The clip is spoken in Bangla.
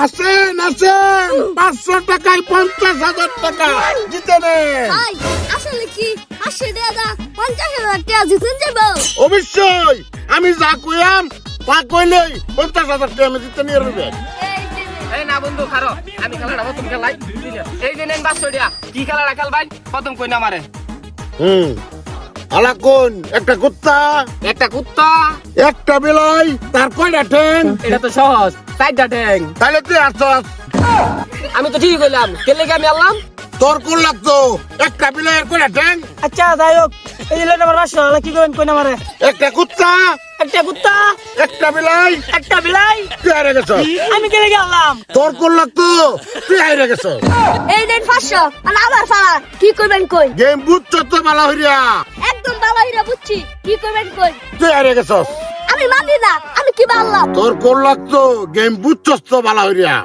আসেন আসেন 500 টাকায় 50,000 টাকা জিতে নেন। ভাই আসলে কি 500 টাকা 50,000 টাকা জিতেন যাব? অবশ্যই আমি যা কইলাম তা কইলেই 50,000 টাকা আমি জিতে নিয়ে নেবেন। এই না বন্ধু খারো আমি খেলাটা প্রথম খেলাই এই যে নেন 500 টাকা কি খেলাটা খেলবাই প্রথম কই না মারে আলা কোন একটা কুত্তা একটা কুত্তা একটা বিলাই তার কয়টা ঠ্যাং? এটা তো সহজ 4টা ঠ্যাং তাহলে তুই আসছস। আমি তো ঠিকই কইলাম কেলে কি আমি আনলাম তোর কোন লাগতো একটা বিলাইয়ের কয়টা ঠ্যাং? আচ্ছা যাই হোক এই যে লোকটা আমার 500 কি করবেন কই না মারে একটা কুত্তা একটা কুত্তা একটা বিলাই একটা বিলাই তুই হারে গেছস। আমি কেলে গেলাম তোর কোন লাগতো তুই হারে গেছস। এই দেন 500 আর আবার ফালা কি করবেন কই? গেম বুঝছ তো ভালো হইরা একদম ভালো হইরা বুঝছি কি করবেন কই? তুই হারে গেছস। আমি মানি না আমি কি বললাম? তোর কোন লাগতো গেম বুঝছস তো ভালো হইরা।